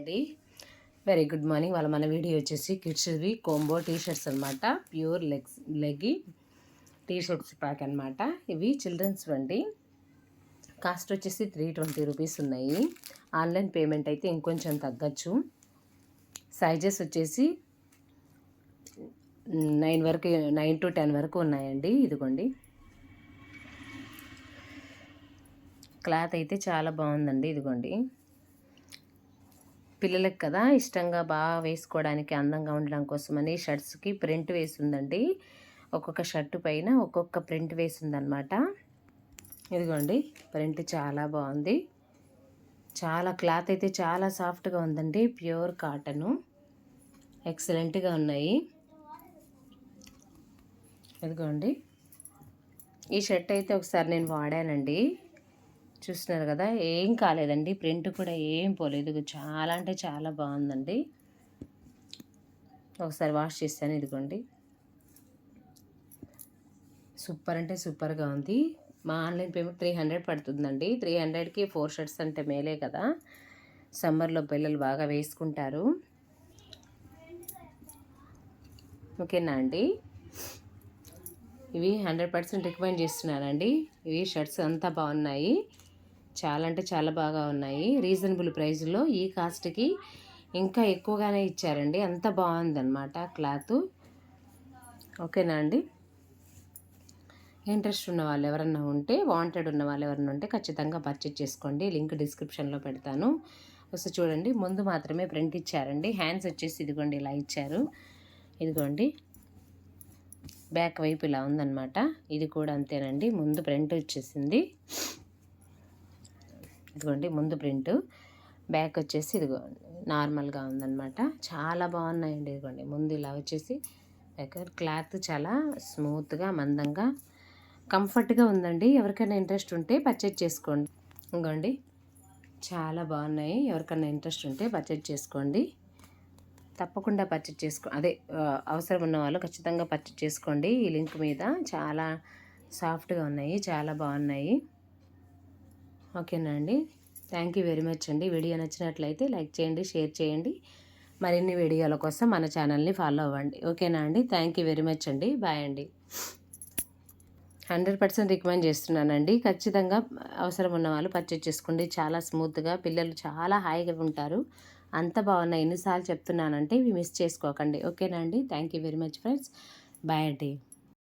అండి. Very good morning. మన video వచ్చేసి కిడ్స్వి కోంబో టీ షర్ట్స్ అనమాట. ప్యూర్ లెగ్గి టీ షర్ట్స్ ప్యాక్ అనమాట. ఇవి చిల్డ్రన్స్ అండి. కాస్ట్ వచ్చేసి 320 రూపీస్ ఉన్నాయి. ఆన్లైన్ పేమెంట్ అయితే ఇంకొంచెం తగ్గచ్చు. సైజెస్ వచ్చేసి 9 to 10 వరకు ఉన్నాయండి. ఇదిగోండి, క్లాత్ అయితే చాలా బాగుందండి. ఇదిగోండి, పిల్లలకి కదా ఇష్టంగా బాగా వేసుకోవడానికి, అందంగా ఉండడం కోసమని షర్ట్స్కి ప్రింట్ వేసిందండి. ఒక్కొక్క షర్టు పైన ఒక్కొక్క ప్రింట్ వేసిందనమాట. ఇదిగోండి, ప్రింట్ చాలా బాగుంది. చాలా క్లాత్ అయితే చాలా సాఫ్ట్గా ఉందండి. ప్యూర్ కాటను, ఎక్సలెంట్గా ఉన్నాయి. ఇదిగోండి, ఈ షర్ట్ అయితే ఒకసారి నేను వాడానండి. చూస్తున్నారు కదా, ఏం కాలేదండి. ప్రింట్ కూడా ఏం పోలేదు. చాలా అంటే చాలా బాగుందండి. ఒకసారి వాష్ చేశాను. ఇదిగోండి, సూపర్ అంటే సూపర్గా ఉంది. మా ఆన్లైన్ పేమెంట్ 300 పడుతుందండి. 300కి 4 షర్ట్స్ అంటే మేలే కదా. సమ్మర్లో పిల్లలు బాగా వేసుకుంటారు. ఓకేనా అండి. ఇవి 100% రికమెండ్ చేస్తున్నానండి. ఇవి షర్ట్స్ అంతా బాగున్నాయి. చాలా అంటే చాలా బాగా ఉన్నాయి. రీజనబుల్ ప్రైస్లో ఈ కాస్ట్కి ఇంకా ఎక్కువగానే ఇచ్చారండి. అంత బాగుందన్నమాట క్లాత్. ఓకేనా అండి. ఇంట్రెస్ట్ ఉన్న వాళ్ళు ఎవరన్నా ఉంటే, వాంటెడ్ ఉన్న వాళ్ళు ఎవరన్నా ఉంటే ఖచ్చితంగా పర్చేజ్ చేసుకోండి. లింక్ డిస్క్రిప్షన్లో పెడతాను. ఒకసారి చూడండి. ముందు మాత్రమే ప్రింట్ ఇచ్చారండి. హ్యాండ్స్ వచ్చేసి ఇదిగోండి ఇలా ఇచ్చారు. ఇదిగోండి, బ్యాక్ వైపు ఇలా ఉందన్నమాట. ఇది కూడా అంతేనండి. ముందు ప్రింట్ వచ్చేసింది. ఇదిగోండి, ముందు ప్రింట్, బ్యాక్ వచ్చేసి ఇదిగో నార్మల్గా ఉందన్నమాట. చాలా బాగున్నాయండి. ఇదిగోండి, ముందు ఇలా వచ్చేసి బ్యాక్. క్లాత్ చాలా స్మూత్గా, మందంగా, కంఫర్ట్గా ఉందండి. ఎవరికైనా ఇంట్రెస్ట్ ఉంటే పర్చేజ్ చేసుకోండి. ఇదిగోండి, చాలా బాగున్నాయి. ఎవరికైనా ఇంట్రెస్ట్ ఉంటే పర్చేజ్ చేసుకోండి. తప్పకుండా పర్చేజ్ అవసరం ఉన్న వాళ్ళు ఖచ్చితంగా పర్చేజ్ చేసుకోండి. ఈ లింక్ మీద చాలా సాఫ్ట్గా ఉన్నాయి, చాలా బాగున్నాయి. ఓకేనా అండి. థ్యాంక్ యూ వెరీ మచ్ అండి. వీడియో నచ్చినట్లయితే లైక్ చేయండి, షేర్ చేయండి. మరిన్ని వీడియోల కోసం మన ఛానల్ని ఫాలో అవ్వండి. ఓకేనా అండి. థ్యాంక్ యూ వెరీ మచ్ అండి. బాయ్ అండి. 100% రికమెండ్ చేస్తున్నానండి. ఖచ్చితంగా అవసరం ఉన్న వాళ్ళు పర్చేజ్ చేసుకోండి. చాలా స్మూత్గా, పిల్లలు చాలా హాయిగా ఉంటారు. అంత బాగున్నాయి. ఎన్నిసార్లు చెప్తున్నానంటే ఇవి మిస్ చేసుకోకండి. ఓకేనా అండి. Thank you very much friends. Bye అండి.